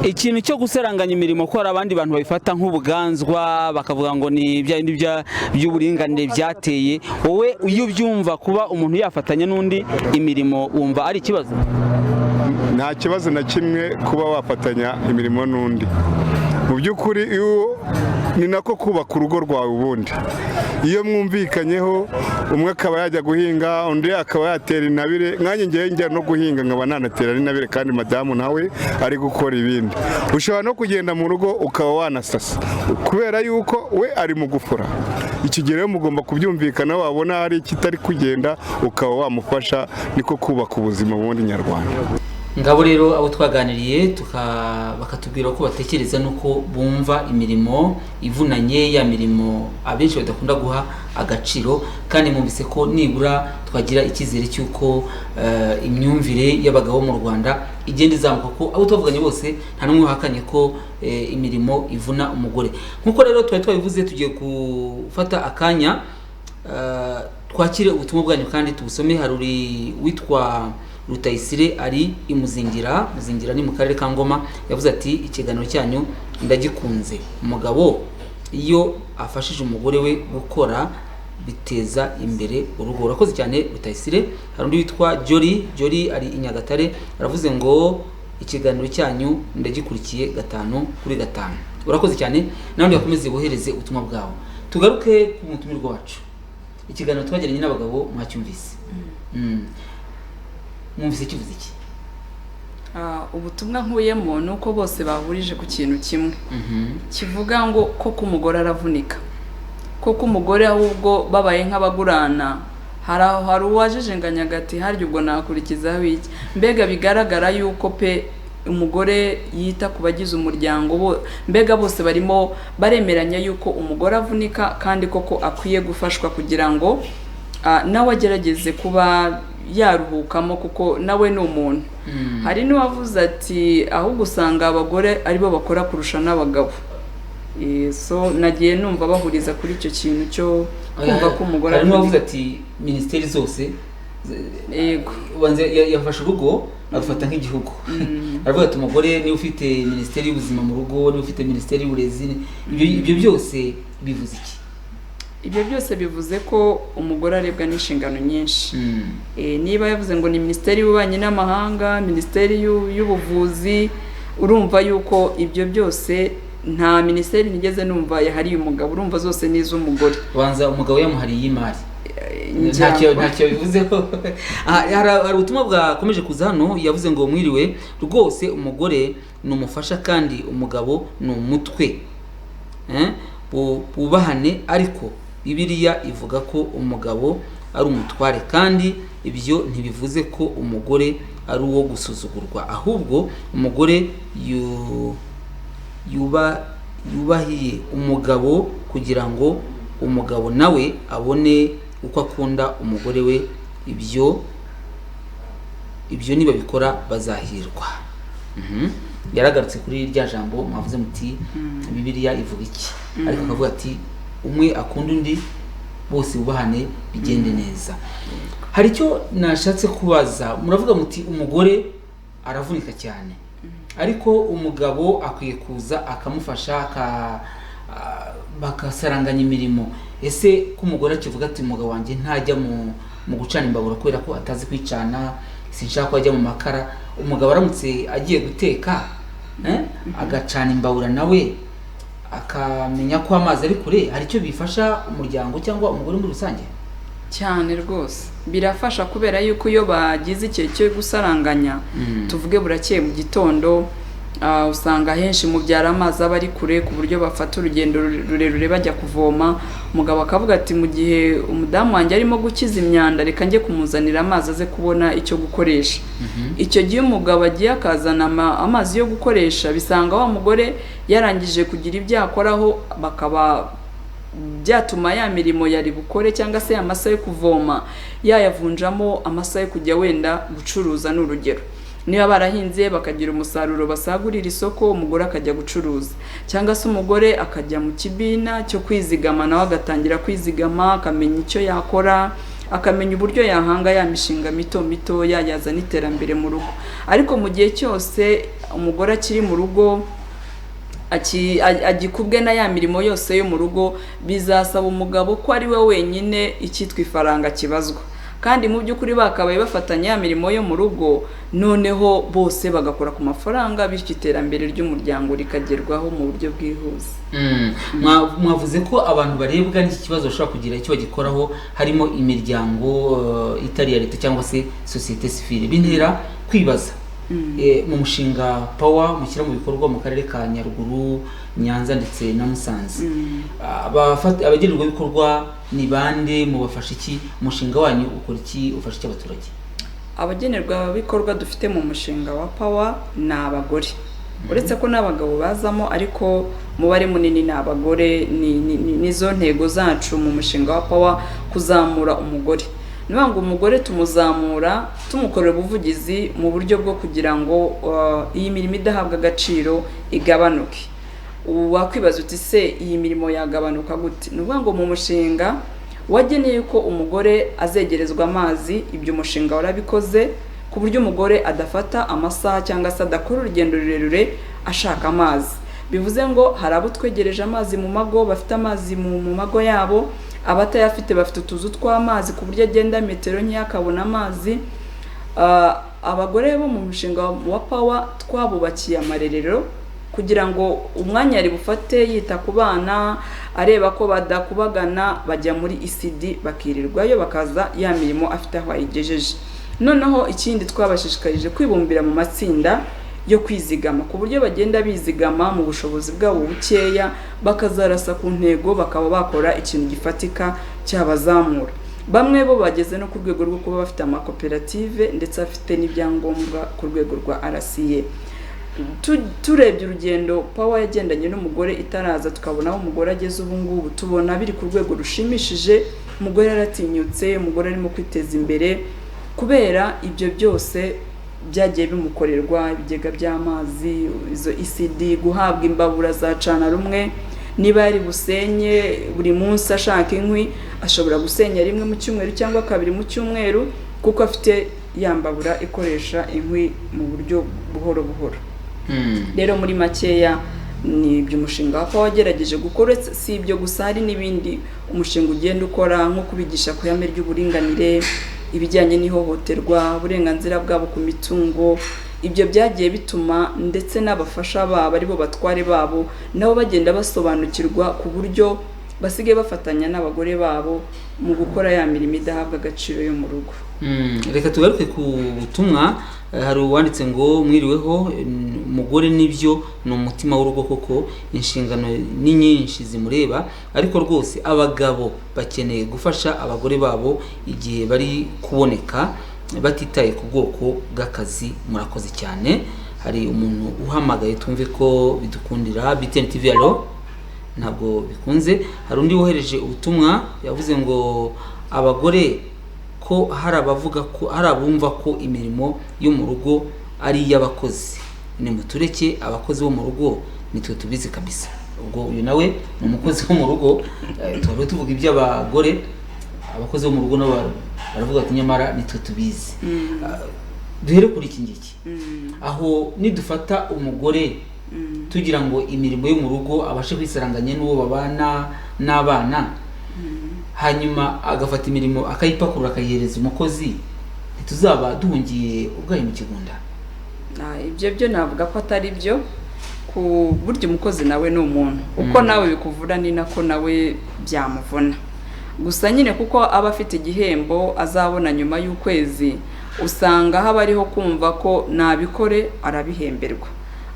A: Ikintu cyo gusaranganya imirimo ko hari abandi bantu babifata nk'ubuganzwa, bakavuga ngo ni by'uburinganire byateye, wowe iyo ubyumva kuba umuntu yafatanya n'undi imirimo wumva ari ikibazo?
E: Nta kibazo na kimwe kuba wafatanya imirimo n'undi. Mu by'ukuri ni nako kubaka urugo rwawe. Ubundi iyo mwumvikanyeho, umwe akaba yajya guhinga, undi akaba yatera intabire. Nkanjye ngiye njya no guhinga nkaba nanatera n'intabire, kandi madamu nawe ari gukora ibindi. Ushobora no kugenda mu rugo ukaba wanasasa kubera yuko we ari mu gufura. Icyo gihe rero mugomba kubyumvikana, wabona hari ikitari kugenda ukaba wamufasha. Niko kubaka ubuzima bundi nyarwanda.
A: Ngabo rero abo twaganiriye bakatubwira ko batekereza nuko bumva imirimo ivunanye, ya mirimo abenshi badakunda guha agaciro, kandi mwumvise ko nibura twagira icyizere cy'uko imyumvire y'abagabo mu Rwanda igenda izamuka, ko abo twavuganye bose nta n'umwe wahakanye ko imirimo ivuna umugore. Nkuko rero twabivuze, tugiye gufata akanya twakire ubutumwa bwanyu kandi tubusome. Hari witwa Rutayisire ari imuzingira ni mu karere ka Ngoma, yavuze ati ikiganiro cyanyu ndagikunze, umugabo iyo afashije umugore we gukora biteza imbere urugo. Urakoze cyane Rutayisire. Hari undi witwa Jori ari i Nyagatare, aravuze ngo ikiganiro cyanyu ndagikurikiye 5/5. Urakoze cyane, nawe yakomeze bohereze ubutumwa bwawe. Tugaruke ku mutumirwa wacu. Ikiganiro twagiranye n'abagabo mwacyumvise. Mwumvise kivuze iki?
B: Ubutumwa nkuyemo ni uko bose bahurije ku kintu kimwe, kivuga ngo koko umugore aravunika, koko umugore ahubwo babaye nk'abagurana. Hari uwajijenganya agati harya ubwo nakurikizaho iki? Mbega bigaragara yuko pe umugore yita ku bagize umuryango, mbega bose barimo baremeranya yuko umugore avunika, kandi koko akwiye gufashwa kugira ngo nawe agerageze kuba yaruhukamo, kuko nawe ni umuntu. Hari n'uwavuze ati ahubwo usanga abagore aribo bakora kurusha n'abagabo. So nagiye numva bahuriza kuri icyo kintu cyo kumva ko umugore.
A: Hari n'uwavuze ati minisiteri zose
B: yego
A: yafashe urugo agafata nk'igihugu aravuga ati umugore niwe ufite minisiteri y'ubuzima mu rugo, niwe ufite minisiteri y'uburezi, ibyo byose bivuze iki?
B: ibyo byose bivuze ko umugore arebwa n'inshingano nyinshi. Niba yavuze ngo ni minisiteri y'ububanyi n'amahanga, minisiteri y'ubuvuzi, urumva yuko ibyo byose nta minisiteri nigeze numva yahariye umugabo, urumva zose ni iz'umugore.
A: Banza umugabo yamuhariye y'imari, ntacyo bivuzeho. Hari ubutumwa bwakomeje kuza hano, yavuze ngo mwiriwe rwose, umugore ni umufasha kandi umugabo ni umutwe, bubahane, ariko Bibiliya ivuga ko umugabo ari umutware, kandi ibyo ntibivuze ko umugore ari uwo gusuzugurwa, ahubwo umugore yubahiye umugabo kugira ngo umugabo nawe abone uko akunda umugore we. Ibyo nibabikora bazahirwa. Yaragarutse kuri rya jambo mwavuze muti Bibiliya ivuga iki, ariko akavuga ati umwe akunda undi, bose bubahane, bigende neza. Hari icyo nashatse kubaza, muravuga muti umugore aravunika cyane, ariko umugabo akwiye kuza akamufasha, bakasaranganya imirimo. Ese ko umugore akivuga ati umugabo wanjye ntajya mu gucana imbabura kubera ko atazi kwicana, sinshaka ko ajya mu makara, umugabo aramutse agiye guteka agacana imbabura nawe akamenya ko amazi ari kure, hari icyo bifasha umuryango cyangwa umugore muri rusange?
B: Cyane rwose birafasha, kubera yuko iyo bagize igihe cyo gusaranganya, tuvuge burakeye mu gitondo, usanga henshi mu byara amazi aba ari kure ku buryo bafata urugendo rurerure bajya kuvoma. Umugabo akavuga ati mu gihe umudamu wanjye arimo gukiza imyanda, reka njye kumuzanira amazi aze kubona icyo gukoresha. Icyo gihe umugabo agiye akazana amazi yo gukoresha, bisanga wa mugore yarangije kugira ibyo akoraho, bakaba byatuma ya mirimo yari bukore cyangwa se amasaha yo kuvoma yayavunjamo amasaha yo kujya wenda gucuruza. N'urugero, niba barahinze bakagira umusaruro basagurira isoko, umugore akajya gucuruza, cyangwa se umugore akajya mu kibina cyo kwizigama, nawe agatangira kwizigama, akamenya icyo yakora, akamenya uburyo yahanga ya mishinga mito mito yazana iterambere mu rugo. Ariko mu gihe cyose umugore akiri mu rugo, agikubwe na ya mirimo yose yo mu rugo, bizasaba umugabo ko ari we wenyine icyitwa ifaranga kibazwa, kandi mu by'ukuri bakabaye bafatanya ya mirimo yo mu rugo, noneho bose bagakora ku mafaranga, bityo iterambere ry'umuryango rikagerwaho mu buryo bwihuse.
A: Mwavuze ko abantu barebwa n'iki kibazo bashobora kugira icyo bagikoraho, harimo imiryango itari iya leta cyangwa se sosiyete sivile. Bintera kwibaza, mu mushinga Power mushyira mu bikorwa mu karere ka Nyaruguru, Nyanza ndetse na Musanze, abagenerwabikorwa ni bande, mubafasha iki? Umushinga wanyu ukora iki, ufasha iki abaturage?
B: Abagenerwabikorwa dufite mu mushinga wa Power ni abagore, uretse ko n'abagabo bazamo, ariko umubare munini ni abagore. Nizo ntego zacu mu mushinga wa Power, kuzamura umugore. Niba ngo umugore tumuzamura, tumukorera ubuvugizi mu buryo bwo kugira ngo iyi mirimo idahabwa agaciro igabanuke. Wakwibaza uti se iyi mirimo yagabanuka gute? Nuvuga ngo mu mushinga wageneye ko umugore azegerezwa amazi, ibyo umushinga warabikoze ku buryo umugore adafata amasaha cyangwa se adakora urugendo rurerure ashaka amazi. Bivuze ngo hari abo twegereje amazi mu mago, bafite amazi mu mago yabo, abatayafite bafite utuzu tw'amazi ku buryo agenda metero nke akabona amazi. Abagore bo mu mushinga wa Power twabubakiye amarerero kugira ngo umwanya yari bufate yita ku bana, areba ko badakubagana, bajya muri ECD bakirirwayo, bakaza ya mirimo afite aho ayigejeje. Noneho ikindi twabashishikarije kwibumbira mu matsinda yo kwizigama, ku buryo bagenda bizigama mu bushobozi bwabo bukeya, bakazarasa ku ntego, bakaba bakora ikintu gifatika cyabazamura. Bamwe bo bageze no ku rwego rwo kuba bafite amakoperative ndetse afite n'ibyangombwa ku rwego rwa RCA. Turebye urugendo Power yagendanye n'umugore itaraza, tukabona aho umugore ageze ubu ngubu, tubona biri ku rwego rushimishije. Umugore yaratinyutse, umugore arimo kwiteza imbere kubera ibyo byose byagiye bimukorerwa. Ibigega by'amazi, izo ECD, guhabwa imbabura za cana rumwe. Niba yari busenye buri munsi ashaka inkwi, ashobora gusenya rimwe mu cyumweru cyangwa kabiri mu cyumweru, kuko afite yambabura ikoresha inkwi mu buryo buhoro buhoro. Rero muri makeya ni ibyo umushinga wa wagerageje gukora. Si ibyo gusa, hari n'ibindi umushinga ugenda ukora nko kubigisha ku ihame ry'uburinganire, ibijyanye n'ihohoterwa, uburenganzira bwabo ku mitungo. Ibyo byagiye bituma ndetse n'abafasha babo aribo batware babo nabo bagenda basobanukirwa ku buryo basigaye bafatanya n'abagore babo mu gukora ya mirimo idahabwa agaciro yo mu rugo.
A: Reka tugaruke ku butumwa. Hari uwanditse ngo mwiriweho, umugore nibyo ni umutima w'urugo koko, inshingano ni nyinshi zimureba, ariko rwose abagabo bakeneye gufasha abagore babo igihe bari kuboneka batitaye ku bwoko bw'akazi. Murakoze cyane. Hari umuntu uhamagaye, tumve ko bidukundira. BTN TV, alo? Ntabwo bikunze. Hari undi wohereje ubutumwa yavuze ngo abagore ko hari abavuga ko hari abumva ko imirimo yo mu rugo ari iy'abakozi, ni mutureke abakozi bo mu rugo nitwe tubizi kabisa. Ubwo uyu nawe ni umukozi wo mu rugo. Twari tuvuga iby'abagore, abakozi bo mu rugo nabo baravuga ati nyamara nitwe tubizi. Duhere kuri iki ngiki, aho nidufata umugore tugira ngo imirimo yo mu rugo abashe kwisaranganya n'uwo babana n'abana, hanyuma agafata imirimo akayipakurura akayihereza umukozi, ntituzaba duhungiye ubwayo mu kigunda?
B: Ibyo byo navuga ko atari byo. Ku buryo umukozi nawe ni umuntu, uko nawe bikuvuna ni nako nawe byamuvuna. Gusa nyine kuko aba afite igihembo azabona nyuma y'ukwezi, usanga haba ariho kumva ko nabikore arabihemberwa.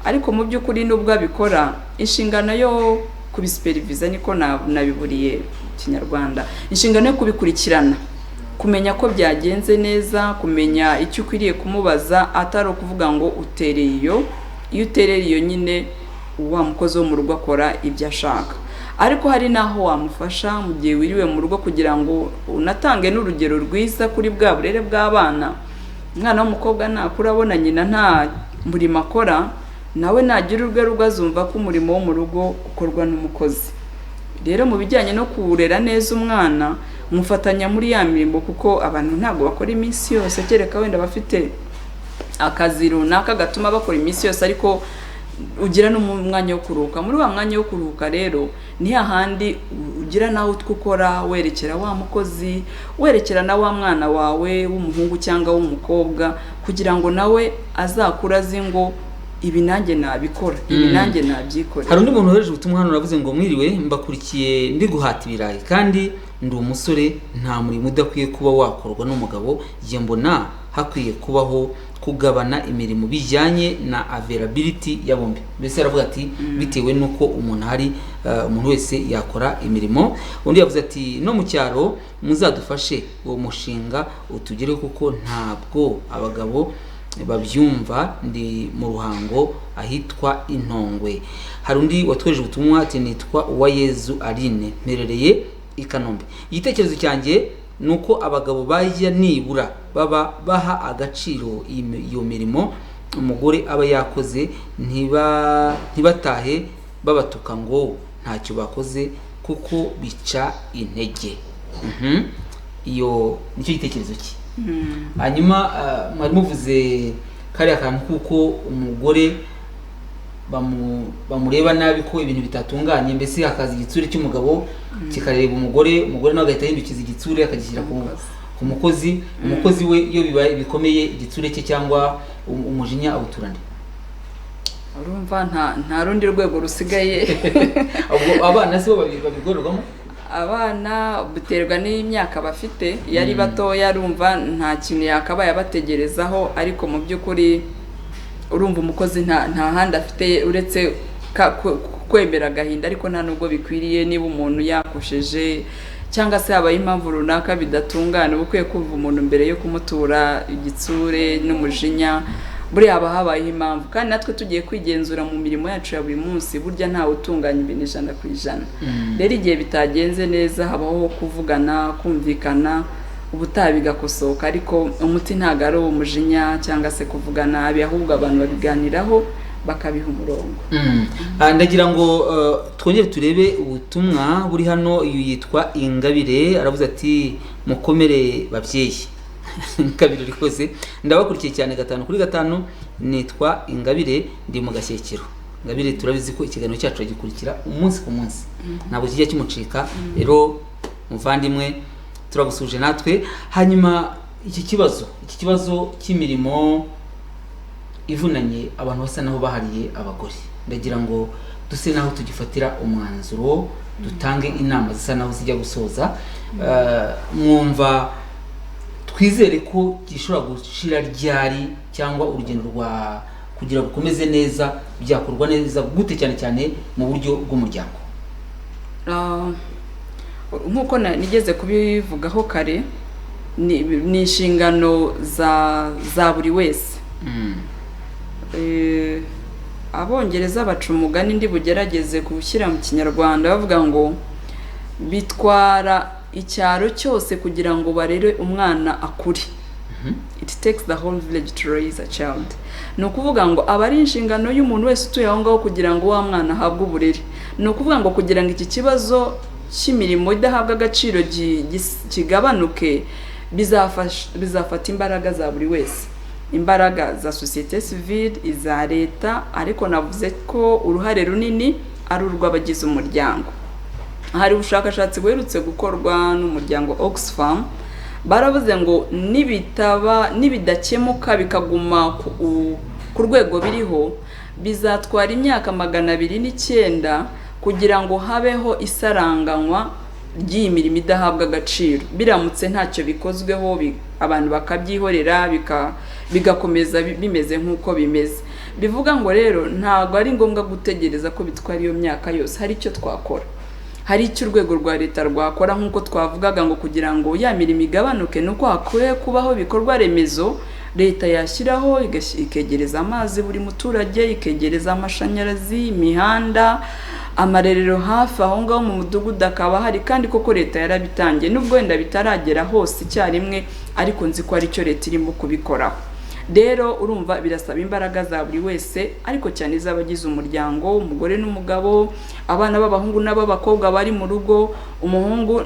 B: Ariko mu by'ukuri nubwo abikora, inshingano yo kubisuperiviza, niko nabiburiye Kinyarwanda, inshingano yo kubikurikirana, kumenya ko byagenze neza, kumenya icyo ukwiriye kumubaza, atari ukuvuga ngo utereye iyo utereye iyo nyine wa mukozi wo mu rugo akora ibyo ashaka. Ariko hari naho wamufasha mu gihe wiriwe mu rugo kugira ngo unatange n'urugero rwiza kuri bwa burere bw'abana. Umwana w'umukobwa nakura abona nyina nta murimo akora, nawe nagira urwe rugo azumva ko umurimo wo mu rugo ukorwa n'umukozi. Rero mu bijyanye no kurera neza umwana, mufatanya muri ya mirimo, kuko abantu ntabwo bakora iminsi yose, kereka wenda bafite akazi runaka gatuma bakora iminsi yose, ariko ugira n'umwanya wo kuruhuka. Muri wa mwanya wo kuruhuka rero ni hahandi ugira nawe utwo ukora, werekera wa mukozi, werekera na wa mwana wawe w'umuhungu cyangwa w'umukobwa, kugira ngo nawe azakura azi ngo ibi nanjye nabikora, ibi nanjye nabyikora.
A: Hari undi muntu wohereje ubutumwa hano uravuze ngo mwiriwe, mbakurikiye ndi guhata ibirayi kandi ndi umusore, nta murimo udakwiye kuba wakorwa n'umugabo, njye mbona hakwiye kubaho kugabana imirimo bijyanye na availability ya bombi. Mbese aravuga ati bitewe nuko umuntu hari umuntu wese yakora imirimo. Undi yavuze ati no mu cyaro muzadufashe uwo mushinga utugere, kuko ntabwo abagabo babyumva. Ndi mu Ruhango ahitwa Intongwe. Hari undi watweje ubutumwa ati nitwa Uwayezu Aline, mperereye i Kanombe. Igitekerezo cyanjye nuko abagabo bajya nibura baba baha agaciro iyo mirimo umugore aba yakoze, ntibatahe babatuka ngo ntacyo bakoze kuko bica intege. Iyo nicyo gitekerezo cye. Hanyuma mwari muvuze kariya kantu kuko umugore bamureba nabi ko ibintu bitatunganye, mbese hakaza igitsure cy'umugabo kikareba umugore nawe agahita ahindukiza igitsure akagishyira ku mukozi. Umukozi we iyo bibaye bikomeye igitsure cye cyangwa umujinya awuturane.
B: Urumva nta rundi rwego rusigaye.
A: Abana si bo babigororwamo?
B: Abana biterwa n'imyaka bafite, yari batoya arumva nta kintu yakabaye abategerezaho, ariko mu by'ukuri urumva umukozi nta handi afite uretse kwemera agahinda, ariko nta nubwo bikwiriye. Niba umuntu yakosheje cyangwa se habaye impamvu runaka bidatungana, uba ukwiye kumva umuntu mbere yo kumutura igitsure n'umujinya. Buriya haba habayeho impamvu, kandi natwe tugiye kwigenzura mu mirimo yacu ya buri munsi, burya ntawe utunganya ibintu 100%. Rero igihe bitagenze neza habaho kuvugana, kumvikana, ubutaha bigakosoka, ariko umuti ntago ari umujinya cyangwa se kuvuga nabi, ahubwo abantu babiganiraho bakabiha umurongo.
A: Ndagira ngo twongere turebe ubutumwa buri hano. Uyu yitwa Ingabire aravuze ati mukomere babyeyi. kabiri rikoze ndabakurikiye cyane 5/5 nitwa Ingabire ndi mu Gashyekero. Ingabire turabizi ko ikiganiro cyacu gikurikira umunsi ku munsi ntabwo kijya kimucika rero muvandimwe turagusuje natwe. Hanyuma iki kibazo cy'imirimo ivunanye abantu basa naho bahariye abagore, ndagira ngo duse naho tugifatira umwanzuro dutange inama zisa naho zijya gusoza. Mwumva twizere ko gishobora gushira ryari cyangwa urugendo rwa kugira gukomeze neza byakorwa neza gute cyane cyane mu buryo bw'umuryango?
B: Nkuko nigeze kubivugaho kare, ni inshingano za buri wese. Abongereza baca umugani ndi bugerageze gushyira mu Kinyarwanda bavuga ngo bitwara icyaro cyose kugira ngo barere umwana akuri. It takes the whole village to raise a child. Ni ukuvuga ngo aba ari inshingano y'umuntu wese utuye aho ngaho kugira ngo wa mwana ahabwe uburere. Ni ukuvuga ngo kugira ngo iki kibazo cy'imirimo idahabwa agaciro kigabanuke, bizafata imbaraga za buri wese, imbaraga za societe civile, iza leta, ariko navuze ko uruhare runini ari urw'abagize umuryango. Hari ubushakashatsi buherutse gukorwa n'umuryango Oxfam, baravuze ngo nibidakemuka bikaguma ku rwego biriho, bizatwara imyaka 209 kugira ngo habeho isaranganywa ry'iyi mirimo idahabwa agaciro. Biramutse ntacyo bikozweho, abantu bakabyihorera bigakomeza bimeze nk'uko bimeze. Bivuga ngo rero ntabwo ari ngombwa gutegereza ko bitwara iyo myaka yose. Hari icyo twakora, hari icyo urwego rwa leta rwakora nk'uko twavugaga ngo kugira ngo ya mirimo igabanuke, nuko hakwiye kubaho ibikorwa remezo leta yashyiraho, ikegereza amazi buri muturage, ikegereza amashanyarazi, imihanda, amarerero hafi aho ngaho mu mudugudu akaba hari, kandi koko leta yarabitangiye nubwo wenda bitaragera hose icyarimwe, ariko nzi ko ari cyo leta irimo kubikoraho. Rero urumva birasaba imbaraga za buri wese, ariko cyane iz'abagize umuryango, umugore n'umugabo, abana b'abahungu n'ab'abakobwa bari mu rugo. Umuhungu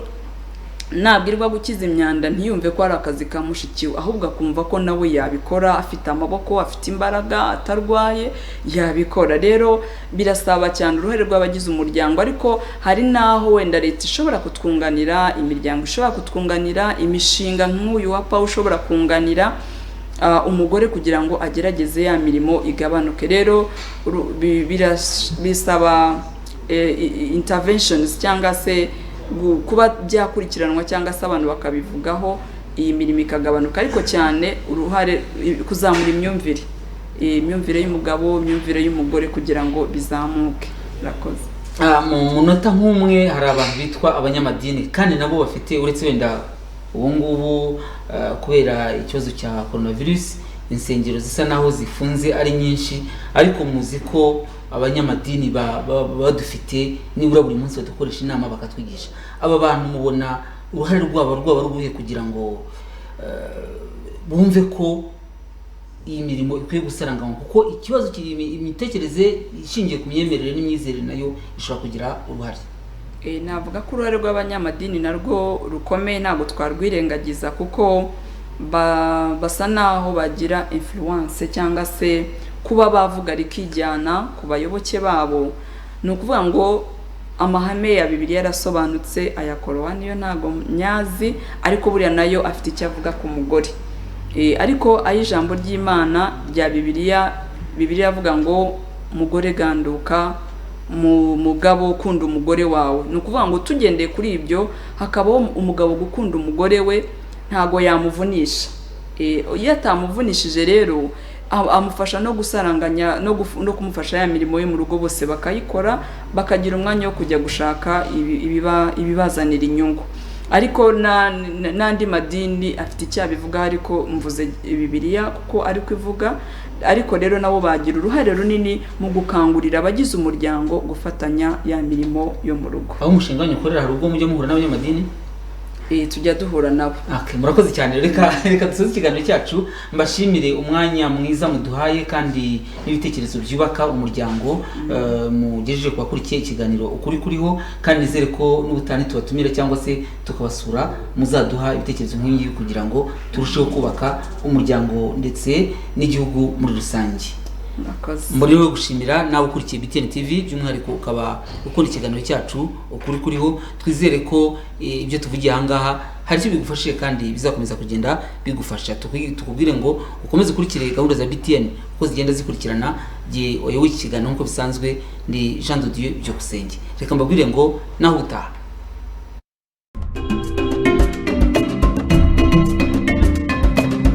B: nabwirwa gukiza imyanda ntiyumve ko ari akazi ka mushikiwe, ahubwo akumva ko nawe yabikora, afite amaboko, afite imbaraga, atarwaye, yabikora. Rero birasaba cyane uruhare rw'abagize umuryango, ariko hari naho wenda leta ishobora kutwunganira, imiryango ishobora kutwunganira, imishinga nk'uyu wa PAW ushobora kunganira umugore kugira ngo agerageze ya mirimo igabanuke. Rero bisaba interventions cyangwa se kuba byakurikiranwa cyangwa se abantu bakabivugaho, iyi mirimo ikagabanuka, ariko cyane uruhare kuzamura imyumvire y'umugabo, imyumvire y'umugore kugira ngo bizamuke. Rakoze.
A: Mu munota nk'umwe hari abantu bitwa abanyamadini kandi nabo bafite, uretse wenda ubu ngubu kubera ikibazo cya coronavirus insengero zisa naho zifunze ari nyinshi, ariko muzi ko abanyamadini badufite nibura buri munsi badukoresha inama bakatwigisha. Aba bantu mubona uruhare rwabo ruguhe kugira ngo bumve ko iyi mirimo ikwiye gusaranganywa, kuko ikibazo imitekerereze ishingiye ku myemerere n'imyizerere nayo ishobora kugira uruhare.
B: Navuga ko uruhare rw'abanyamadini narwo rukomeye, ntabwo twarwirengagiza, kuko basa naho bagira influence cyangwa se kuba bavuga rikijyana ku bayoboke babo. Ni ukuvuga ngo amahame ya Bibiliya yarasobanutse, aya Korowani yo ntago nyazi, ariko buriya nayo afite icyo avuga ku mugore. Ariko ay'ijambo ry'Imana rya Bibiliya avuga ngo mugore ganduka, mugabo ukunda umugore wawe. Ni ukuvuga ngo tugendeye kuri ibyo, hakabaho umugabo gukunda umugore we, ntago yamuvunisha. Iyo atamuvunishije rero amufasha no gusaranganya no kumufasha ya mirimo yo mu rugo, bose bakayikora, bakagira umwanya wo kujya gushaka ibibazanira inyungu. Ariko n'andi madini afite icyabivuga, ariko mvuze Bibiliya kuko ariko ivuga. Ariko rero nabo bagira uruhare runini mu gukangurira abagize umuryango gufatanya ya mirimo yo mu rugo.
A: Aho umushinga wanyu ukorera hari ubwo mujye muhura n'abanyamadini?
B: tujya duhura nabo.
A: Murakoze cyane, reka dusoze ikiganiro cyacu, mbashimire umwanya mwiza muduhaye kandi n'ibitekerezo byubaka umuryango mugejeje ku bakurikiye ikiganiro ukuri kuriho, kandi nizere ko n'ubutani tubatumira cyangwa se tukabasura muzaduha ibitekerezo nk'ibi kugira ngo turusheho kubaka umuryango ndetse n'igihugu muri rusange. Muri we gushimira nawe ukurikiye BTN TV, by'umwihariko ukaba ukunda ikiganiro cyacu ukuri kuriho. Twizere ko ibyo tuvugiye ahangaha hari icyo bigufashije kandi bizakomeza kugenda bigufasha. Tukubwire ngo ukomeze ukurikire gahunda za BTN uko zigenda zikurikirana. Oyoboye iki kiganiro nk'uko bisanzwe ndi Jean de Dieu Byukusenge. Reka mbabwire ngo naho utaha.